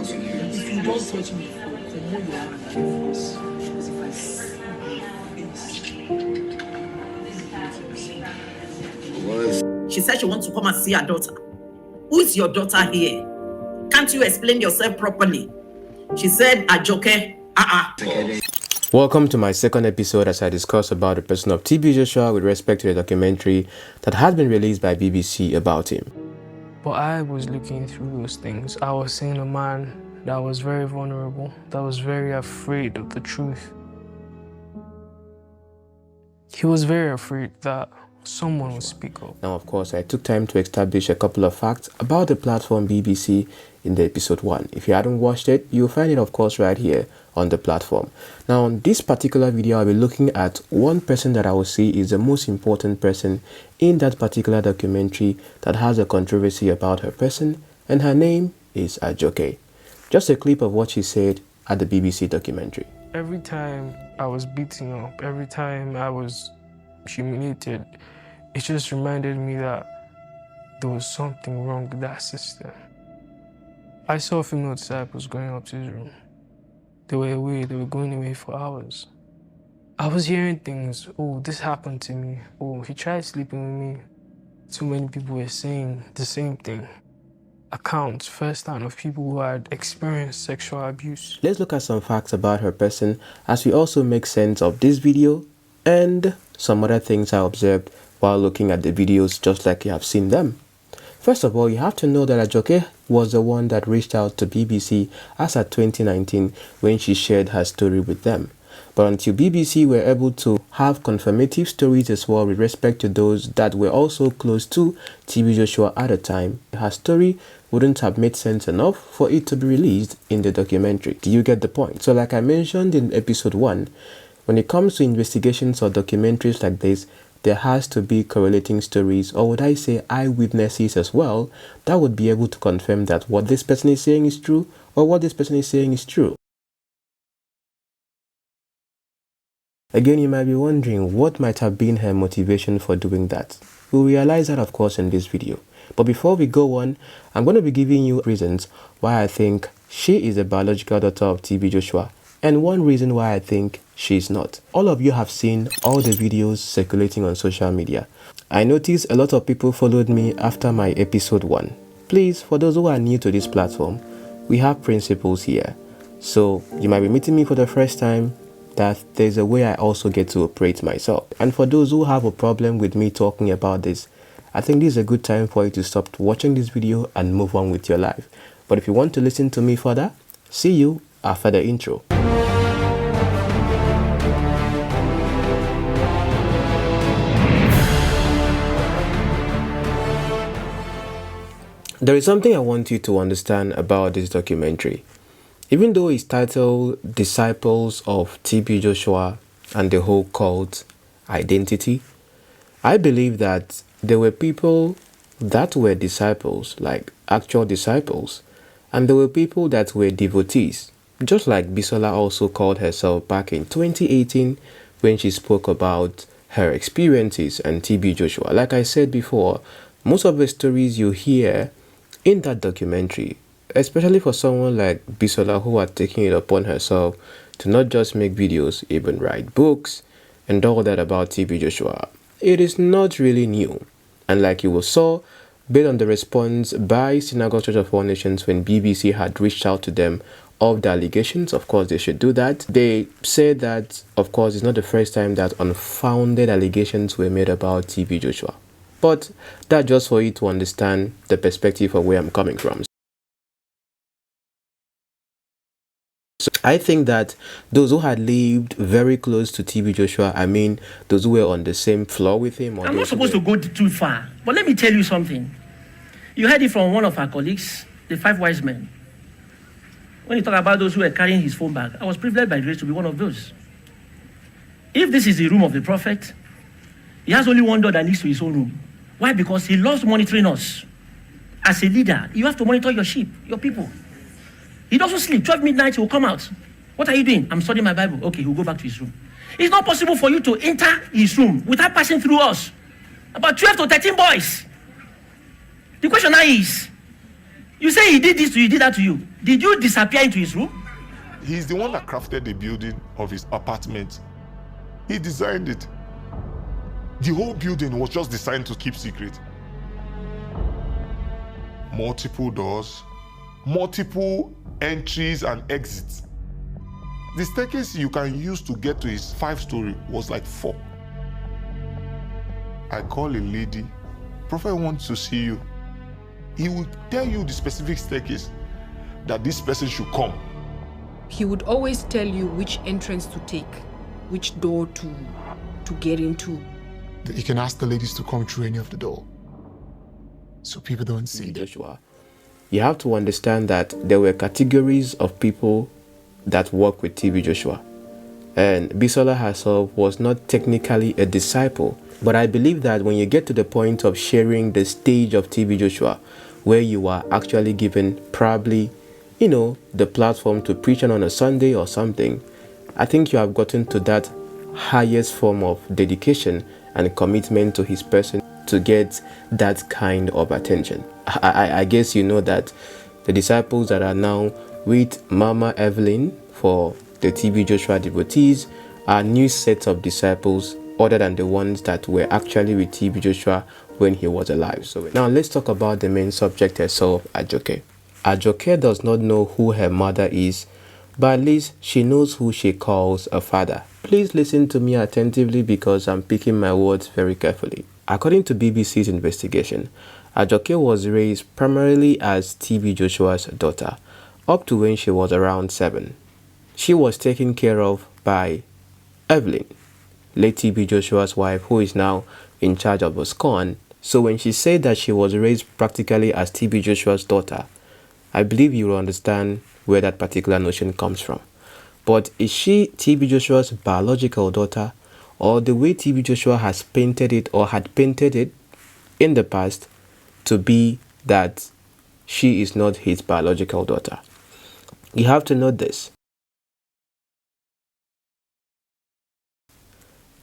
else. If you don't touch me, she said she wants to come and see her daughter. Who is your daughter here? Can't you explain yourself properly? She said, Ajoke, Welcome to my second episode as I discuss about the person of TB Joshua with respect to the documentary that has been released by BBC about him. But I was looking through those things. I was seeing a man that was very vulnerable, that was very afraid of the truth. He was very afraid that someone would speak up. Now, of course, I took time to establish a couple of facts about the platform BBC in the episode 1. If you hadn't watched it, you'll find it, of course, right here on the platform. Now, on this particular video, I'll be looking at one person that I will see is the most important person in that particular documentary that has a controversy about her person, and her name is Ajoke. Just a clip of what she said at the BBC documentary. Every time I was beaten up, every time I was humiliated, it just reminded me that there was something wrong with that system. I saw female disciples going up to his room. They were away, they were going away for hours. I was hearing things, oh, this happened to me, oh, he tried sleeping with me. Too many people were saying the same thing. Accounts firsthand of people who had experienced sexual abuse. Let's look at some facts about her person as we also make sense of this video and some other things I observed while looking at the videos just like you have seen them. First of all, you have to know that Ajoke was the one that reached out to BBC as at 2019 when she shared her story with them. But until BBC were able to have confirmative stories as well with respect to those that were also close to TB Joshua at the time, her story wouldn't have made sense enough for it to be released in the documentary. Do you get the point? So like I mentioned in episode 1, when it comes to investigations or documentaries like this, there has to be correlating stories, or would I say eyewitnesses as well, that would be able to confirm that what this person is saying is true or what this person is saying is true. Again, you might be wondering what might have been her motivation for doing that. We'll realize that, of course, in this video. But before we go on, I'm going to be giving you reasons why I think she is the biological daughter of TB Joshua, and one reason why I think she's not. All of you have seen all the videos circulating on social media. I noticed a lot of people followed me after my episode 1. Please, for those who are new to this platform, we have principles here. So you might be meeting me for the first time, that there's a way I also get to operate myself. And for those who have a problem with me talking about this, I think this is a good time for you to stop watching this video and move on with your life. But if you want to listen to me further, see you after the intro. There is something I want you to understand about this documentary. Even though it's titled Disciples of TB Joshua and the whole cult identity, I believe that there were people that were disciples, like actual disciples, and there were people that were devotees, just like Bisola also called herself back in 2018 when she spoke about her experiences and TB Joshua. Like I said before, most of the stories you hear in that documentary, especially for someone like Bisola who had taken it upon herself to not just make videos, even write books and all that about TB Joshua, it is not really new. And like you will saw, based on the response by Synagogue Church of All Nations when BBC had reached out to them of the allegations, of course they should do that. They said that, of course, it's not the first time that unfounded allegations were made about TB Joshua. But that's just for you to understand the perspective of where I'm coming from. So I think that those who had lived very close to TB Joshua, I mean, those who were on the same floor with him. I'm not supposed to go too far, but let me tell you something. You heard it from one of our colleagues, the 5 wise men. When you talk about those who were carrying his phone bag, I was privileged by grace to be one of those. If this is the room of the prophet, he has only one door that leads to his own room. Why? Because he loves monitoring us. As a leader, you have to monitor your sheep, your people. He doesn't sleep. 12 midnight, he will come out. What are you doing? I'm studying my Bible. Okay, he'll go back to his room. It's not possible for you to enter his room without passing through us. About 12 to 13 boys. The question now is, You say he did this to you, he did that to you. Did you disappear into his room? He's the one that crafted the building of his apartment. He designed it. The whole building was just designed to keep secret. Multiple doors, multiple entries and exits. The staircase you can use to get to his 5-story was like 4. I call a lady, Prophet wants to see you. He will tell you the specific staircase that this person should come. He would always tell you which entrance to take, which door to get into. You can ask the ladies to come through any of the door, so people don't see them. Joshua, you have to understand that there were categories of people that work with TB Joshua. And Bisola herself was not technically a disciple, but I believe that when you get to the point of sharing the stage of TB Joshua, where you are actually given probably, the platform to preach on a Sunday or something, I think you have gotten to that highest form of dedication and commitment to his person to get that kind of attention. I guess you know that the disciples that are now with Mama Evelyn for the TB Joshua devotees are new sets of disciples other than the ones that were actually with TB Joshua when he was alive. So now let's talk about the main subject herself, Ajoke. Ajoke does not know who her mother is, but at least she knows who she calls a father. Please listen to me attentively because I'm picking my words very carefully. According to BBC's investigation, Ajoke was raised primarily as TB Joshua's daughter, up to when she was around 7. She was taken care of by Evelyn, late TB Joshua's wife, who is now in charge of SCOAN. So when she said that she was raised practically as TB Joshua's daughter, I believe you will understand where that particular notion comes from. But is she TB Joshua's biological daughter, or the way TB Joshua has painted it or had painted it in the past to be that she is not his biological daughter? You have to note this.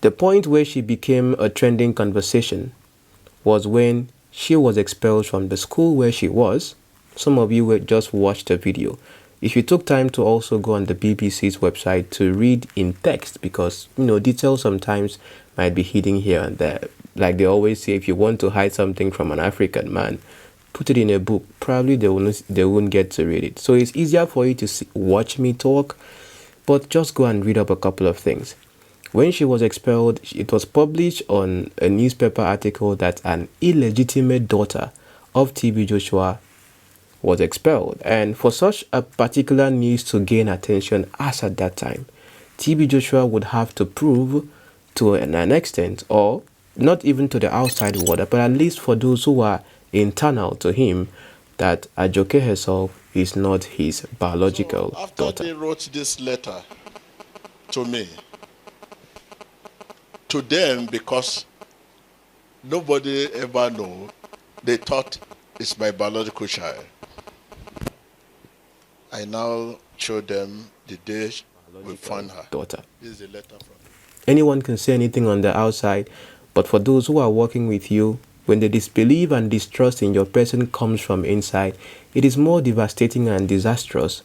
The point where she became a trending conversation was when she was expelled from the school where she was. Some of you will just watch the video. If you took time to also go on the BBC's website to read in text, because details sometimes might be hidden here and there. Like they always say, if you want to hide something from an African man, put it in a book. Probably they won't get to read it. So it's easier for you to watch me talk, but just go and read up a couple of things. When she was expelled, it was published on a newspaper article that an illegitimate daughter of TB Joshua was expelled. And for such a particular news to gain attention as at that time, TB Joshua would have to prove to an extent, or not even to the outside world, but at least for those who are internal to him, that Ajoke herself is not his biological after daughter. They wrote this letter to me, to them, because nobody ever knew, they thought it's my biological child. I now show them the day we found her. Daughter. This is a letter from her. Anyone can say anything on the outside, but for those who are working with you, when the disbelief and distrust in your person comes from inside, it is more devastating and disastrous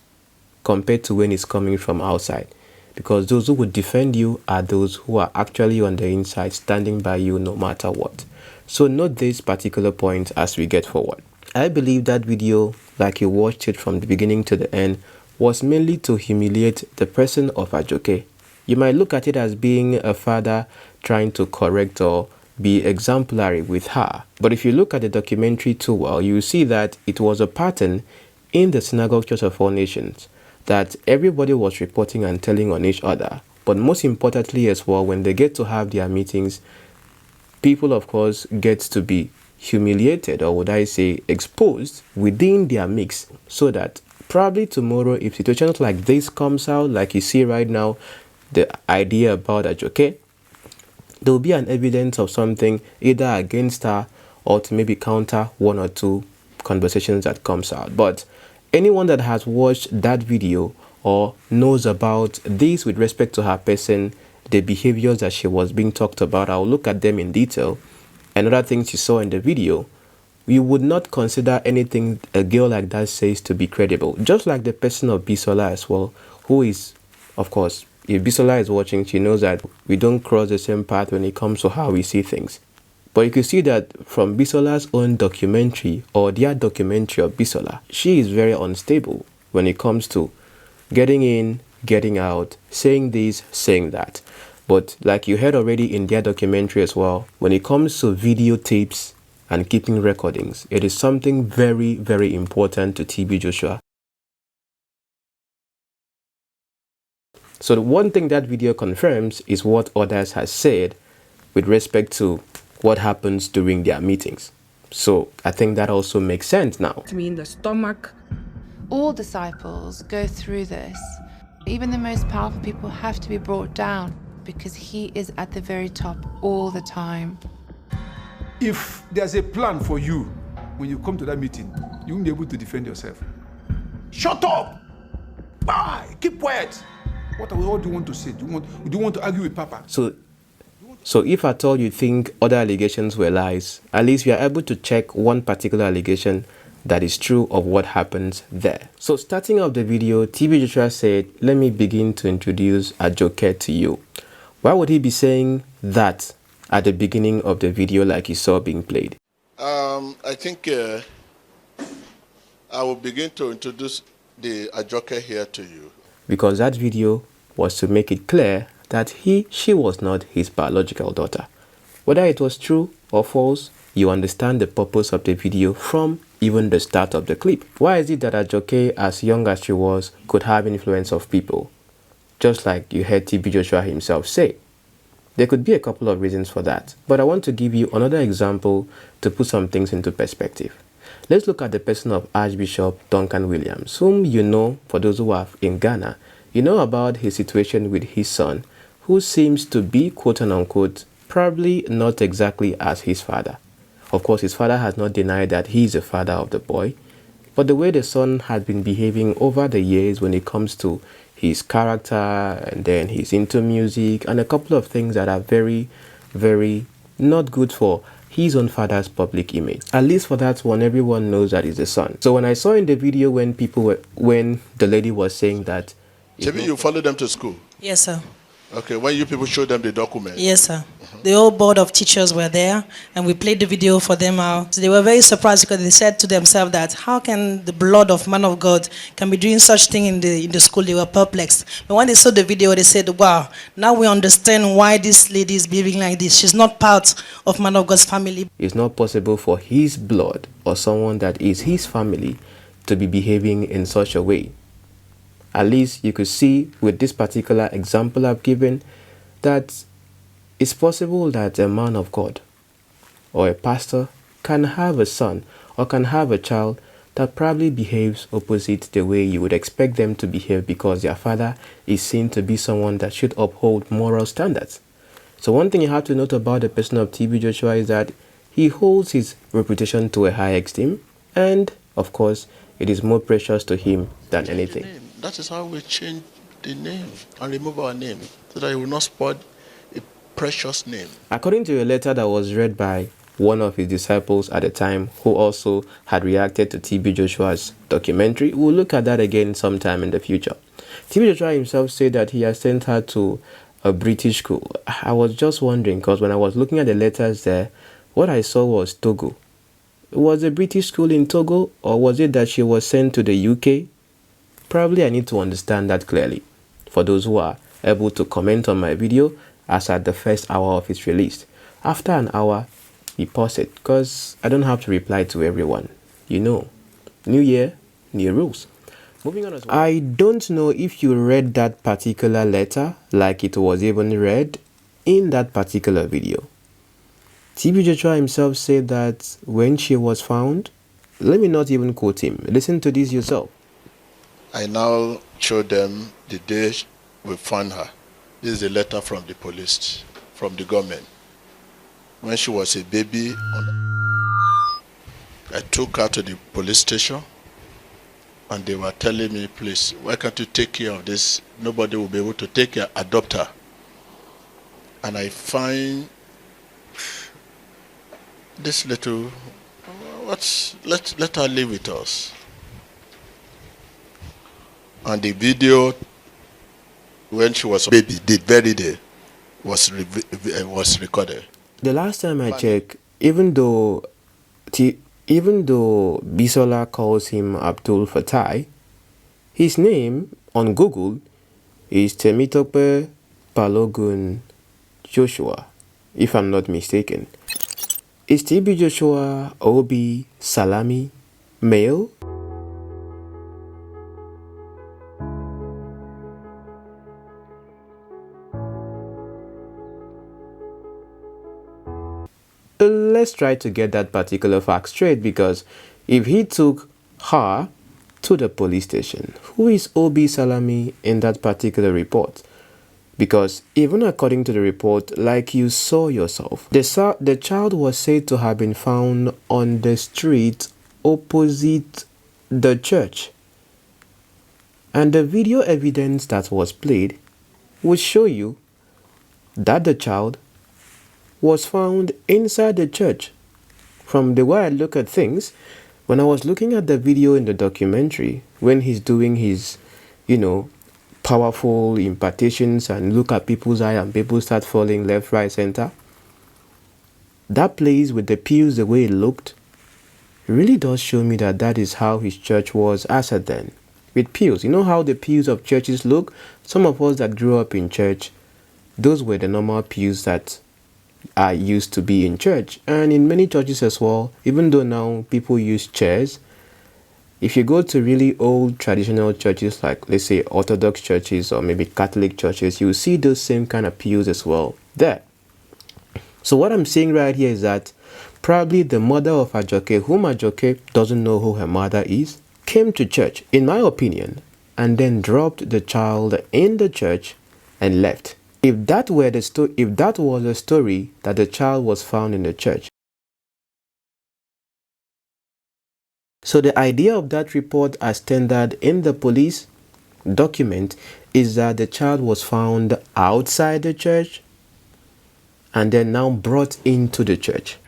compared to when it's coming from outside. Because those who would defend you are those who are actually on the inside, standing by you no matter what. So note this particular point as we get forward. I believe that video, like you watched it from the beginning to the end, was mainly to humiliate the person of Ajoke. You might look at it as being a father trying to correct or be exemplary with her. But if you look at the documentary too well, you see that it was a pattern in the Synagogue Church of All Nations that everybody was reporting and telling on each other. But most importantly as well, when they get to have their meetings, people of course get to be humiliated, or would I say exposed within their mix, so that probably tomorrow, if situations like this comes out, like you see right now, the idea about Ajoke, there will be an evidence of something either against her or to maybe counter one or two conversations that comes out. But anyone that has watched that video or knows about this with respect to her person, the behaviors that she was being talked about, I'll look at them in detail, and other things you saw in the video, we would not consider anything a girl like that says to be credible. Just like the person of Bisola as well, who is, of course, if Bisola is watching, she knows that we don't cross the same path when it comes to how we see things. But you can see that from Bisola's own documentary, or their documentary of Bisola, she is very unstable when it comes to getting in, getting out, saying this, saying that. But like you heard already in their documentary as well, when it comes to videotapes and keeping recordings, it is something very, very important to TB Joshua. So the one thing that video confirms is what others have said with respect to what happens during their meetings. So I think that also makes sense now. Me in the stomach. All disciples go through this. Even the most powerful people have to be brought down because he is at the very top all the time. If there's a plan for you when you come to that meeting, you won't be able to defend yourself. Shut up! Bye! Keep quiet! What do you want to say? Do you want to argue with Papa? So if at all you think other allegations were lies, at least we are able to check one particular allegation that is true of what happens there. So starting off the video, TB Joshua said, "Let me begin to introduce Ajoke to you." Why would he be saying that at the beginning of the video like you saw being played? I think I will begin to introduce the Ajoke here to you. Because that video was to make it clear that she was not his biological daughter. Whether it was true or false, you understand the purpose of the video from even the start of the clip. Why is it that Ajoke, as young as she was, could have influence of people? Just like you heard TB Joshua himself say. There could be a couple of reasons for that, but I want to give you another example to put some things into perspective. Let's look at the person of Archbishop Duncan Williams, whom you know, for those who are in Ghana, you know about his situation with his son, who seems to be, quote-unquote, probably not exactly as his father. Of course, his father has not denied that he is the father of the boy, but the way the son has been behaving over the years when it comes to his character, and then he's into music, and a couple of things that are very, very not good for his own father's public image. At least for that one, everyone knows that he's the son. So when I saw in the video when the lady was saying that... Maybe you follow them to school? Yes, sir. Okay, when you people show them the document? Yes, sir. The whole board of teachers were there, and we played the video for them out. So they were very surprised because they said to themselves that how can the blood of man of God can be doing such thing in the school? They were perplexed. But when they saw the video, they said, wow, now we understand why this lady is behaving like this. She's not part of man of God's family. It's not possible for his blood or someone that is his family to be behaving in such a way. At least you could see with this particular example I've given that it's possible that a man of God or a pastor can have a son or can have a child that probably behaves opposite the way you would expect them to behave because their father is seen to be someone that should uphold moral standards. So one thing you have to note about the person of TB Joshua is that he holds his reputation to a high esteem, and of course it is more precious to him than anything. That is how we change the name and remove our name so that it will not spoil a precious name. According to a letter that was read by one of his disciples at the time, who also had reacted to TB Joshua's documentary, we'll look at that again sometime in the future. TB Joshua himself said that he has sent her to a British school. I was just wondering, because when I was looking at the letters there, what I saw was Togo. Was a British school in Togo, or was it that she was sent to the UK? Probably I need to understand that clearly for those who are able to comment on my video as at the first hour of its release. After an hour, we pause it because I don't have to reply to everyone. You know, new year, new rules. Moving on as well. I don't know if you read that particular letter like it was even read in that particular video. TB Joshua himself said that when she was found, let me not even quote him. Listen to this yourself. I now show them the day we found her. This is a letter from the police, from the government. When she was a baby, I took her to the police station and they were telling me, please, why can't you take care of this? Nobody will be able to take her, adopt her. And I find this little, But let her live with us. And the video when she was a baby, the very day, was recorded. The last time I checked, even though Bisola calls him Abdul-Fattah, his name on Google is Temitope Balogun Joshua, if I'm not mistaken. Is TB Joshua Obi Salami male? Let's try to get that particular fact straight, because if he took her to the police station, who is Obi Salami in that particular report? Because even according to the report, like you saw yourself, the child was said to have been found on the street opposite the church. And the video evidence that was played would show you that the child was found inside the church. From the way I look at things, when I was looking at the video in the documentary, when he's doing his, powerful impartations and look at people's eye and people start falling left, right, center, that place with the pews, the way it looked, really does show me that that is how his church was as at then. With pews, you know how the pews of churches look? Some of us that grew up in church, those were the normal pews that are used to be in church. And in many churches as well, even though now people use chairs, if you go to really old traditional churches, like let's say Orthodox churches or maybe Catholic churches, you will see those same kind of pews as well there. So what I'm saying right here is that probably the mother of Ajoke, whom Ajoke doesn't know who her mother is, came to church, in my opinion, and then dropped the child in the church and left. If that was the story that the child was found in the church. So the idea of that report as tendered in the police document is that the child was found outside the church and then now brought into the church.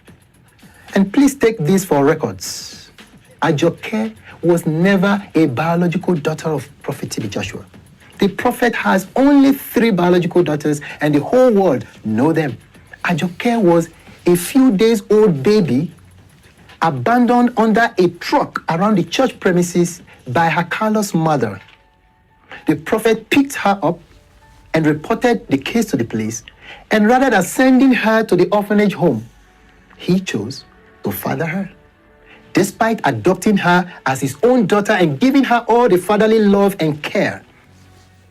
And please take this for records. Ajoke was never a biological daughter of Prophet TB Joshua. The prophet has only 3 biological daughters and the whole world know them. Ajoke was a few days old baby abandoned under a truck around the church premises by her callous mother. The prophet picked her up and reported the case to the police, and rather than sending her to the orphanage home, he chose to father her, despite adopting her as his own daughter and giving her all the fatherly love and care.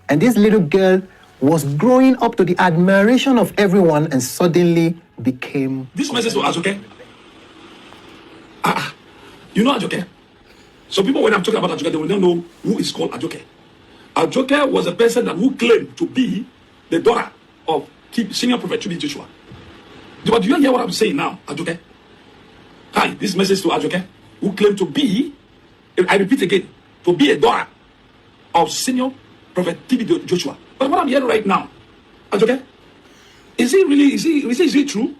And this little girl was growing up to the admiration of everyone and suddenly became... This message was Ajoke. You know Ajoke? So people, when I'm talking about Ajoke, they will not know who is called Ajoke. Ajoke was a person who claimed to be the daughter of senior prophet TB Joshua. But do you hear what I'm saying now, Ajoke? Hi, this message to Ajoke, who claimed to be, I repeat again, to be a daughter of senior prophet TB Joshua. But what I'm hearing right now, Ajoke, is it true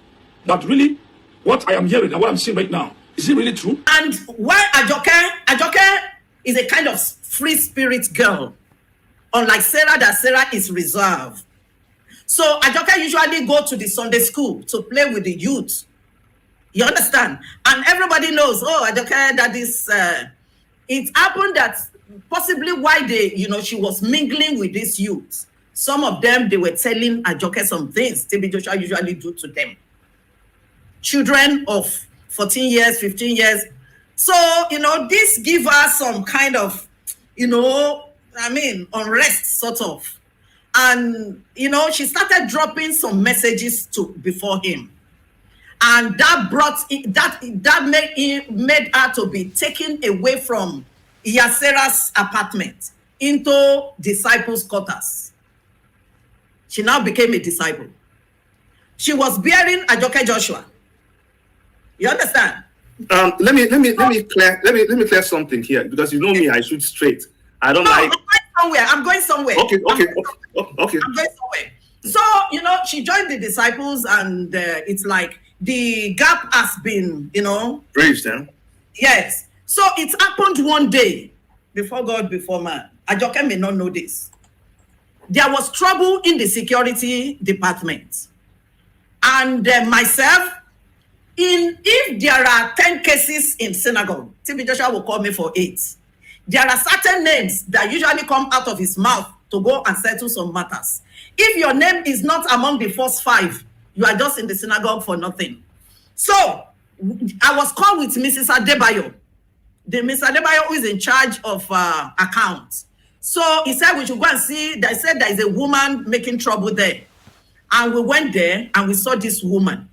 that really what I am hearing and what I'm seeing right now, is it really true? And why Ajoke is a kind of free spirit girl, unlike Sarah, that Sarah is reserved. So Ajoke usually go to the Sunday school to play with the youth. You understand? And everybody knows, oh, Ajoke, that is, it happened that possibly why she was mingling with these youths. Some of them, they were telling Ajoke some things TB Joshua usually do to them. Children of 14 years, 15 years. So, this give us some kind of, unrest sort of. And, she started dropping some messages before him. And that made her to be taken away from Yasera's apartment into disciples' quarters. She now became a disciple. She was bearing Ajoke Joshua. You understand? Let me clear something here, because you know me, I shoot straight. I don't like. I'm going somewhere. Okay. I'm going somewhere. So she joined the disciples, and it's like the gap has been, bridged. Yes. So it happened one day, before God, before man. Ajoke may not know this. There was trouble in the security department. And myself, if there are 10 cases in synagogue, TB Joshua will call me for 8. There are certain names that usually come out of his mouth to go and settle some matters. If your name is not among the first 5, you are just in the synagogue for nothing. So I was called with Mrs. Adebayo, the Mr. Adebayo who is in charge of accounts. So he said we should go and see. They said there is a woman making trouble there. And we went there and we saw this woman.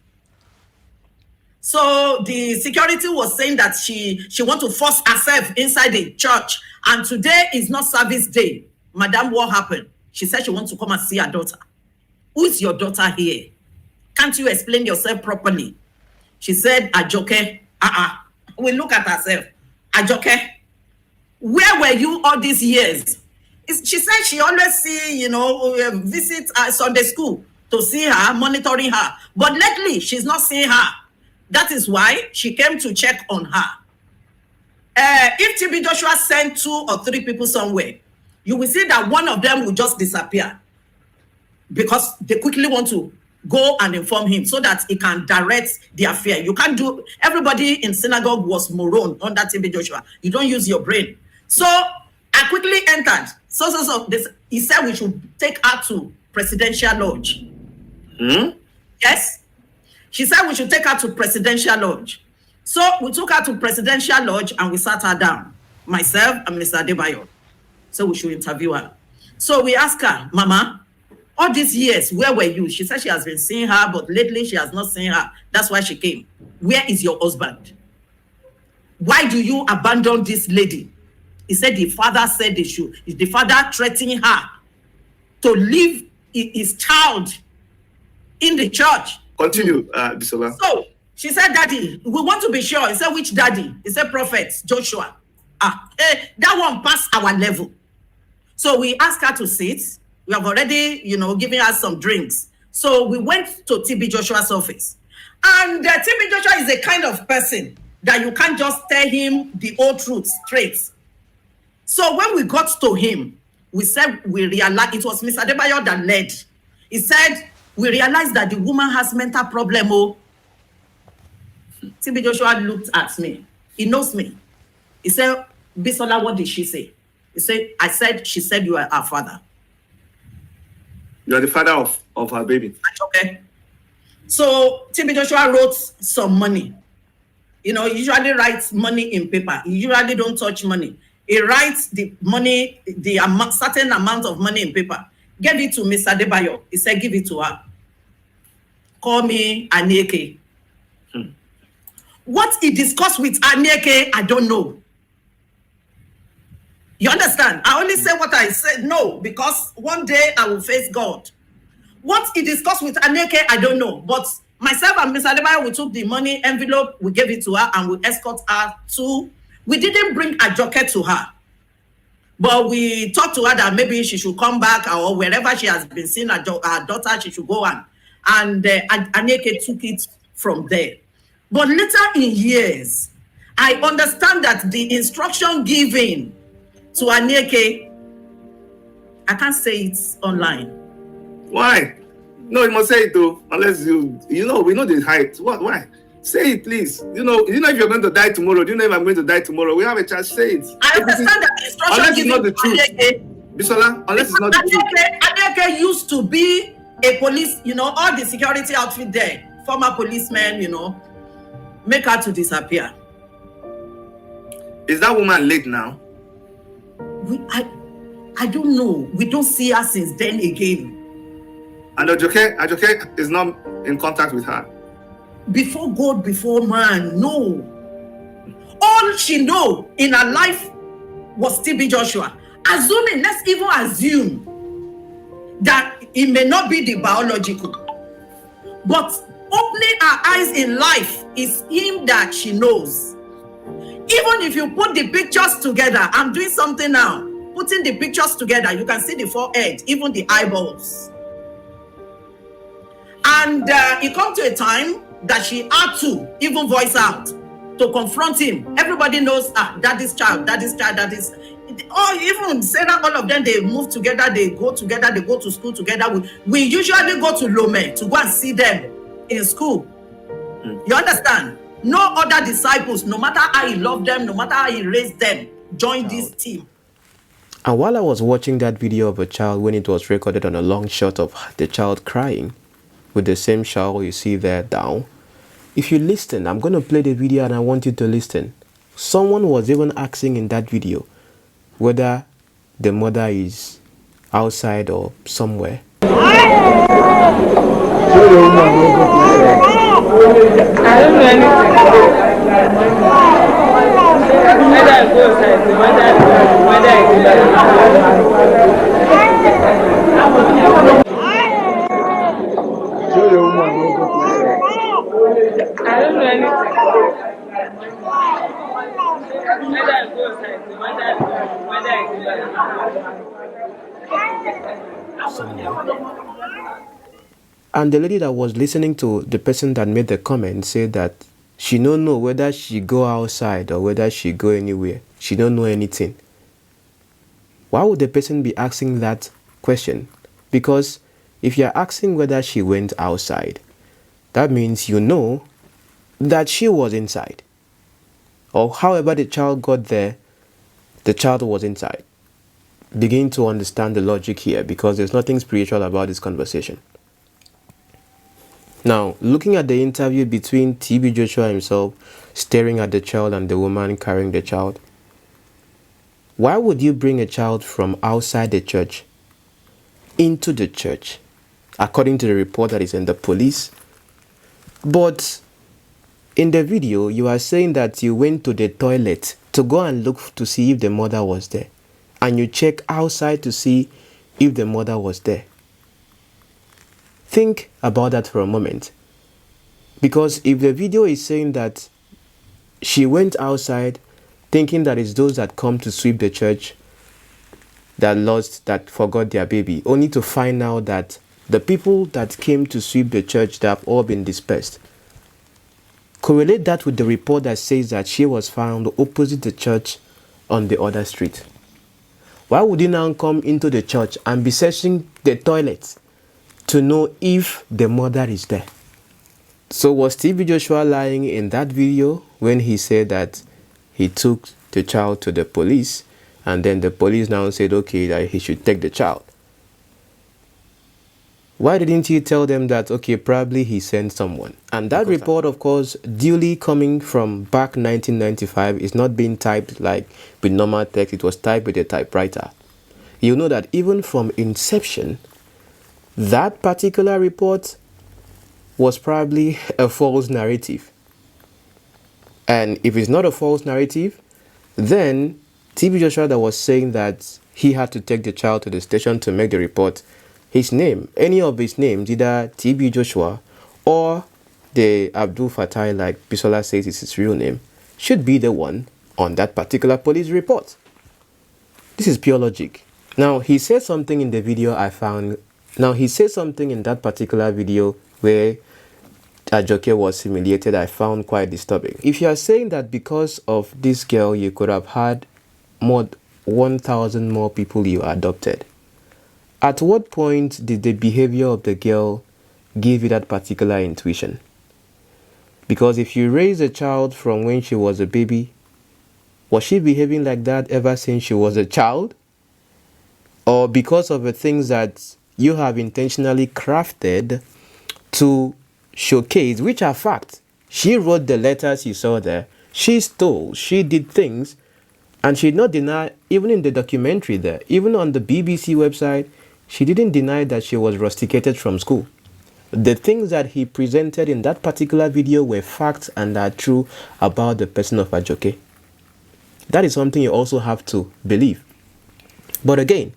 So the security was saying that she want to force herself inside the church. And today is not service day. Madam, what happened? She said she wants to come and see her daughter. Who is your daughter here? Can't you explain yourself properly? She said, Ajoke. We look at herself. Ajoke, where were you all these years? She said she always see, visit Sunday school to see her, monitoring her. But lately, she's not seeing her. That is why she came to check on her. If TB Joshua sent 2 or 3 people somewhere, you will see that one of them will just disappear because they quickly want to go and inform him so that he can direct the affair. You can't do, everybody in synagogue was moron under TB Joshua. You don't use your brain. So I quickly entered. He said we should take her to Presidential Lodge. Yes. She said we should take her to Presidential Lodge. So we took her to Presidential Lodge and we sat her down, myself and Mr. Adebayo. So we should interview her. So we asked her, Mama, all these years, where were you? She said she has been seeing her, but lately she has not seen her. That's why she came. Where is your husband? Why do you abandon this lady? He said the father said they should. Is the father threatening her to leave his child in the church? Continue, Bisola. So she said, Daddy, we want to be sure. He said, which daddy? He said, Prophet Joshua. That one passed our level. So we asked her to sit. We have already, given her some drinks. So we went to TB Joshua's office. And TB Joshua is a kind of person that you can't just tell him the whole truth straight. So when we got to him, we said, we realized, it was Mr. Adebayo that led. He said, we realized that the woman has mental problem. TB Joshua looked at me. He knows me. He said, Bisola, what did she say? He said, she said you are our father. You are the father of her baby. Okay. So TB Joshua wrote some money. He usually writes money in paper. He usually don't touch money. He writes the money, certain amount of money in paper. Gave it to Mr. Adebayo. He said, give it to her. Call me Anieke. What he discussed with Anieke, I don't know. You understand? I only say what I said, no, because one day I will face God. What he discussed with Anieke, I don't know. But myself and Mr. Adebayo, we took the money envelope, we gave it to her, and we escort her to. We didn't bring Ajoke to her. But we talked to her that maybe she should come back or wherever she has been seeing her daughter, she should go on. And Anieke took it from there. But later in years, I understand that the instruction given to Anieke, I can't say it online. Why? No, you must say it though, unless we know the height. What? Why? Say it, please. You know if you're going to die tomorrow. Do you know if I'm going to die tomorrow? We have a chance. Say it. I understand that the instruction given not the truth. Bisola, unless it's not the truth. Anieke used to be a police, all the security outfit there, former policemen, make her to disappear. Is that woman late now? I don't know. We don't see her since then again. And Ajoke is not in contact with her. Before God, before man, no. All she know in her life was TB Joshua. Let's even assume that it may not be the biological, but opening her eyes in life is him that she knows. Even if you put the pictures together, I'm doing something now. Putting the pictures together, you can see the forehead, even the eyeballs. And it comes to a time that she had to even voice out to confront him. Everybody knows daddy's child, daddy's child, daddy's. Or even Sarah, all of them, they move together, they go to school together. We usually go to Lome to go and see them in school. You understand? No other disciples, no matter how he loved them, no matter how he raised them, join this team. And while I was watching that video of a child when it was recorded on a long shot of the child crying with the same shower you see there down, if you listen, I'm going to play the video and I want you to listen. Someone was even asking in that video whether the mother is outside or somewhere. I don't know anything. Whether I go outside, whether I don't know anything. Whether I go outside, whether I And the lady that was listening to the person that made the comment said that she don't know whether she go outside or whether she go anywhere. She don't know anything. Why would the person be asking that question? Because if you're asking whether she went outside, that means you know that she was inside. Or however the child got there, the child was inside. Begin to understand the logic here, because there's nothing spiritual about this conversation. Now, looking at the interview between TB Joshua himself staring at the child and the woman carrying the child, why would you bring a child from outside the church into the church, according to the report that is in the police? But in the video, you are saying that you went to the toilet to go and look to see if the mother was there, and you check outside to see if the mother was there. Think about that for a moment. Because if the video is saying that she went outside thinking that it's those that come to sweep the church that forgot their baby, only to find out that the people that came to sweep the church, they have all been dispersed. Correlate that with the report that says that she was found opposite the church on the other street. Why would you now come into the church and be searching the toilets to know if the mother is there? So was TB Joshua lying in that video when he said that he took the child to the police, and then the police now said, okay, that he should take the child? Why didn't he tell them that, okay, probably he sent someone? And that report, of course, duly coming from back 1995, is not being typed like with normal text. It was typed with a typewriter. You know that even from inception, that particular report was probably a false narrative. And if it's not a false narrative, then TB Joshua that was saying that he had to take the child to the station to make the report, his name, any of his names, either TB Joshua or the Abdul Fatai, like Bisola says is his real name, should be the one on that particular police report. This is pure logic. Now, he said something in the video he said something in that particular video where Ajoke was humiliated, I found quite disturbing. If you are saying that because of this girl, you could have had 1,000 more people you adopted, at what point did the behavior of the girl give you that particular intuition? Because if you raise a child from when she was a baby, was she behaving like that ever since she was a child? Or because of the things that you have intentionally crafted to showcase, which are facts? She wrote the letters you saw there. She stole. She did things. And she did not deny, even in the documentary there, even on the BBC website, she didn't deny that she was rusticated from school. The things that he presented in that particular video were facts and are true about the person of Ajoke. That is something you also have to believe. But again,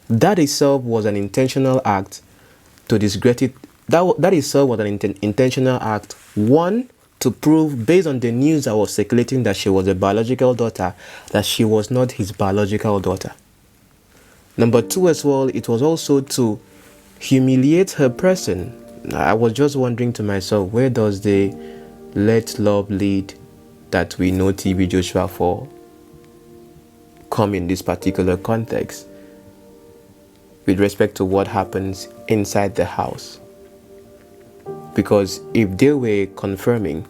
that itself was an intentional act to discredit. That itself was an intentional act. One, to prove, based on the news that was circulating that she was a biological daughter, that she was not his biological daughter. Number two as well, it was also to humiliate her person. I was just wondering to myself, where does the let love lead that we know TB Joshua for come in this particular context with respect to what happens inside the house. Because if they were confirming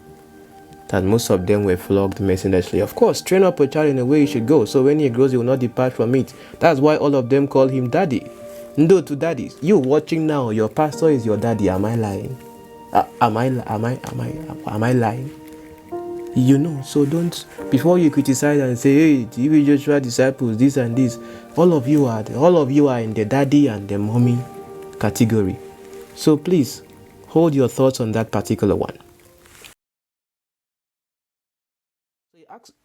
that most of them were flogged mercilessly, of course, train up a child in the way he should go, so when he grows he will not depart from it. That's why all of them call him daddy. No to daddies. You watching now, your pastor is your daddy. Am I lying? Am I lying? You know, so don't, before you criticize and say, hey, TB Joshua disciples, this and this, all of you are in the daddy and the mommy category. So please hold your thoughts on that particular one.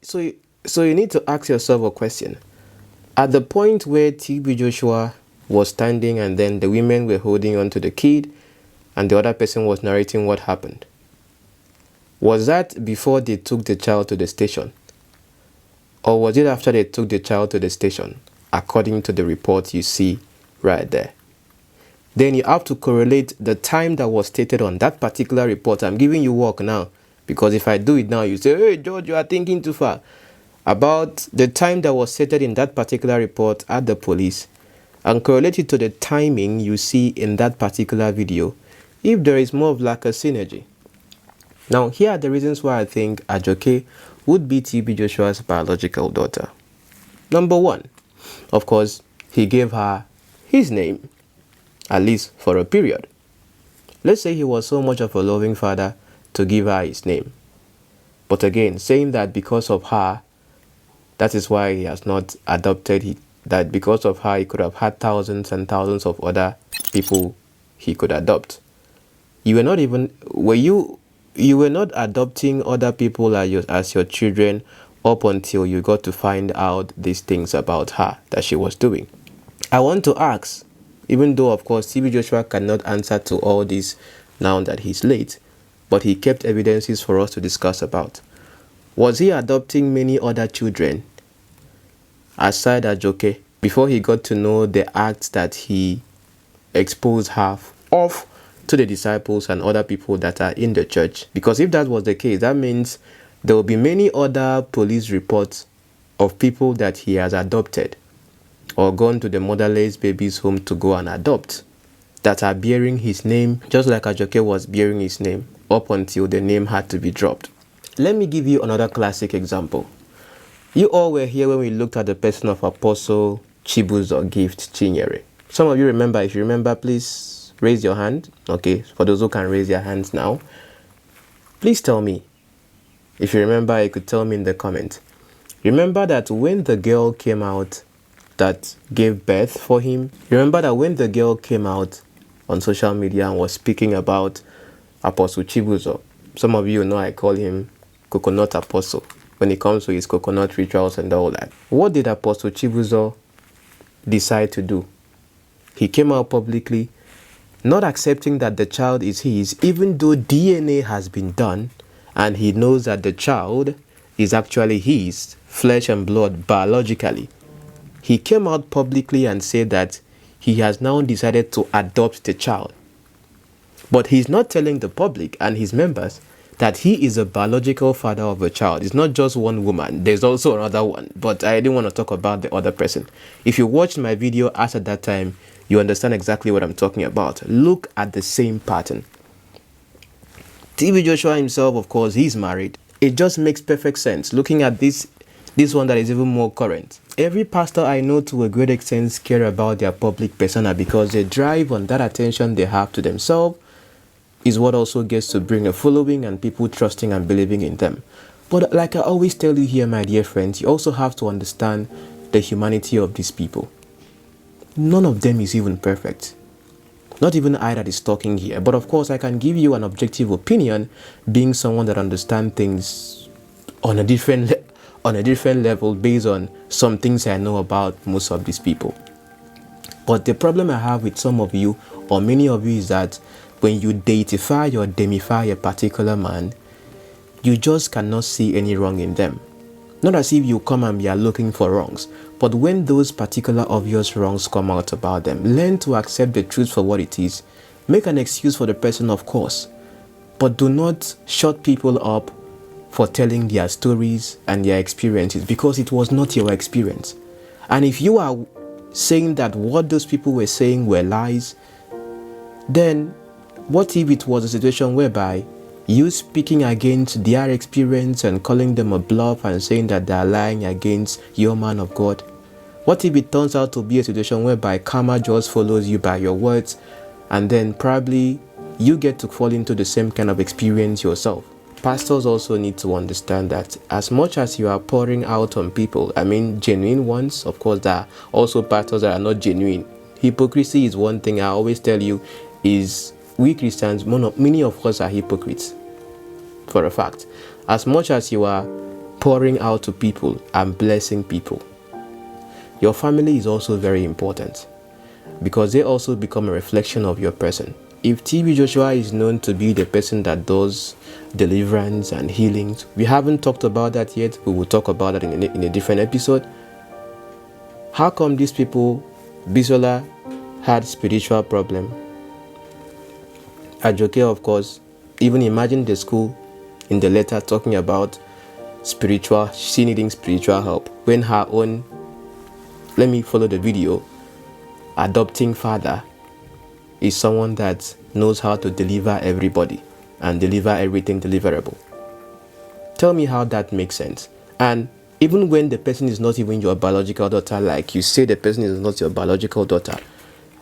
So you need to ask yourself a question. At the point where TB Joshua was standing and then the women were holding on to the kid and the other person was narrating what happened, was that before they took the child to the station? Or was it after they took the child to the station, according to the report you see right there? Then you have to correlate the time that was stated on that particular report. I'm giving you work now, because if I do it now, you say, hey, George, you are thinking too far. About the time that was stated in that particular report at the police, and correlate it to the timing you see in that particular video, if there is more of like a synergy. Now, here are the reasons why I think Ajoke would be TB Joshua's biological daughter. Number one, of course, he gave her his name, at least for a period. Let's say he was so much of a loving father to give her his name. But again, saying that because of her, that is why he has not adopted, that because of her he could have had thousands and thousands of other people he could adopt. You were not even, you were not adopting other people as your children up until you got to find out these things about her that she was doing. I want to ask, even though of course TB Joshua cannot answer to all this now that he's late, but he kept evidences for us to discuss about. Was he adopting many other children aside Ajoke before he got to know the acts that he exposed her of to the disciples and other people that are in the church? Because if that was the case, that means there will be many other police reports of people that he has adopted or gone to the motherless baby's home to go and adopt that are bearing his name, just like Ajoke was bearing his name up until the name had to be dropped. Let me give you another classic example. You all were here when we looked at the person of Apostle Chibuzo Gift Chinyere. Some of you remember. If you remember, please raise your hand. Okay, for those who can raise their hands now, please tell me. If you remember, you could tell me in the comment. Remember that when the girl came out that gave birth for him, remember that when the girl came out on social media and was speaking about Apostle Chibuzo, some of you know I call him Coconut Apostle when it comes to his coconut rituals and all that. What did Apostle Chibuzo decide to do? He came out publicly, not accepting that the child is his, even though DNA has been done and he knows that the child is actually his, flesh and blood, biologically. He came out publicly and said that he has now decided to adopt the child. But he's not telling the public and his members that he is a biological father of a child. It's not just one woman. There's also another one. But I didn't want to talk about the other person. If you watched my video as at that time, you understand exactly what I'm talking about. Look at the same pattern. TB Joshua himself, of course, he's married. It just makes perfect sense. Looking at this one that is even more current. Every pastor I know to a great extent care about their public persona because they drive on that attention they have to themselves is what also gets to bring a following and people trusting and believing in them. But like I always tell you here, my dear friends, you also have to understand the humanity of these people. None of them is even perfect. Not even I that is talking here. But of course, I can give you an objective opinion being someone that understands things on a different level based on some things I know about most of these people. But the problem I have with some of you or many of you is that when you deify or demify a particular man, you just cannot see any wrong in them. Not as if you come and you are looking for wrongs, but when those particular obvious wrongs come out about them, learn to accept the truth for what it is. Make an excuse for the person, of course, but do not shut people up for telling their stories and their experiences, because it was not your experience. And if you are saying that what those people were saying were lies, then what if it was a situation whereby you speaking against their experience and calling them a bluff and saying that they are lying against your man of God? What if it turns out to be a situation whereby karma just follows you by your words, and then probably you get to fall into the same kind of experience yourself? Pastors also need to understand that as much as you are pouring out on people, I mean genuine ones, of course there are also pastors that are not genuine. Hypocrisy is one thing I always tell you, is we Christians, many of us are hypocrites, for a fact. As much as you are pouring out to people and blessing people, your family is also very important, because they also become a reflection of your person. If TB Joshua is known to be the person that does deliverance and healings, we haven't talked about that yet, we will talk about that in a different episode. How come these people, Bisola had spiritual problem? Ajoke, of course, even imagine the school in the letter talking about spiritual, she needing spiritual help, when her own, let me follow the video, adopting father is someone that knows how to deliver everybody and deliver everything deliverable. Tell me how that makes sense. And even when the person is not even your biological daughter, like you say the person is not your biological daughter,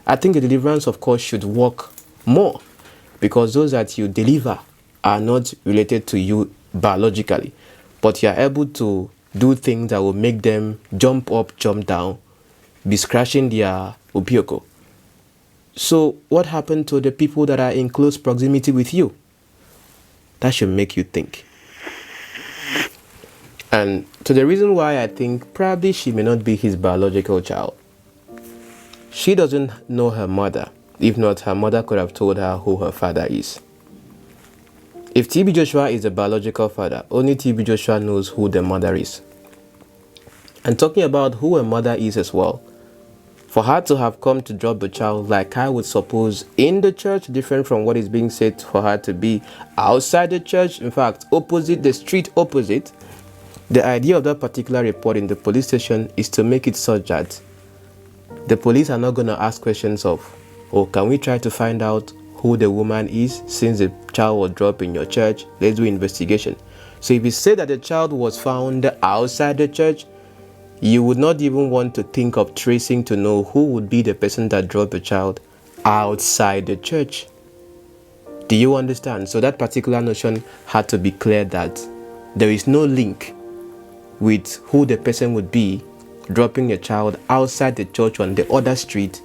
I think the deliverance, of course, should work more, because those that you deliver are not related to you biologically, but you are able to do things that will make them jump up, jump down, be scratching their 𝚘𝚘𝚘𝚘. So what happened to the people that are in close proximity with you? That should make you think. And to the reason why I think probably she may not be his biological child. She doesn't know her mother. If not, her mother could have told her who her father is. If TB Joshua is a biological father, only TB Joshua knows who the mother is. And talking about who her mother is as well, for her to have come to drop the child, like I would suppose, in the church, different from what is being said for her to be outside the church, in fact, opposite, the street opposite, the idea of that particular report in the police station is to make it such that the police are not going to ask questions of, oh, can we try to find out who the woman is since the child was dropped in your church? Let's do investigation. So if you say that the child was found outside the church, you would not even want to think of tracing to know who would be the person that dropped the child outside the church. Do you understand? So that particular notion had to be clear, that there is no link with who the person would be dropping a child outside the church on the other street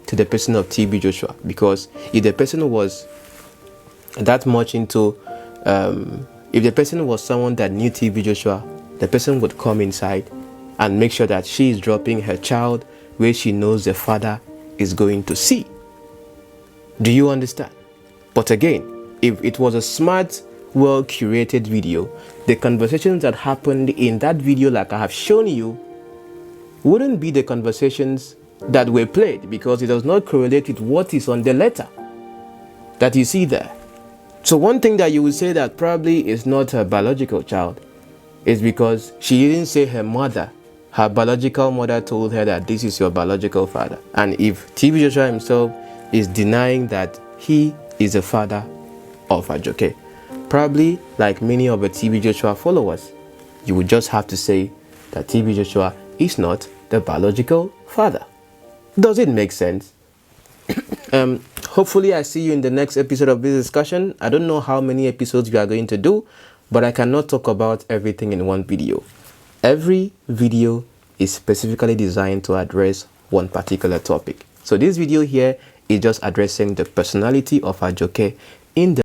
to the person of TB Joshua. Because if the person was that much into, if the person was someone that knew TB Joshua, the person would come inside and make sure that she is dropping her child where she knows the father is going to see. Do you understand? But again, if it was a smart, well-curated video, the conversations that happened in that video, like I have shown you, wouldn't be the conversations that were played, because it does not correlate with what is on the letter that you see there. So one thing that you would say that probably is not her biological child is because she didn't say her mother. Her biological mother told her that this is your biological father. And if TB Joshua himself is denying that he is the father of Ajoke, probably like many of the TB Joshua followers, you would just have to say that TB Joshua is not the biological father. Does it make sense? Hopefully I see you in the next episode of this discussion. I don't know how many episodes we are going to do, but I cannot talk about everything in one video. Every video is specifically designed to address one particular topic. So this video here is just addressing the personality of Ajoke in the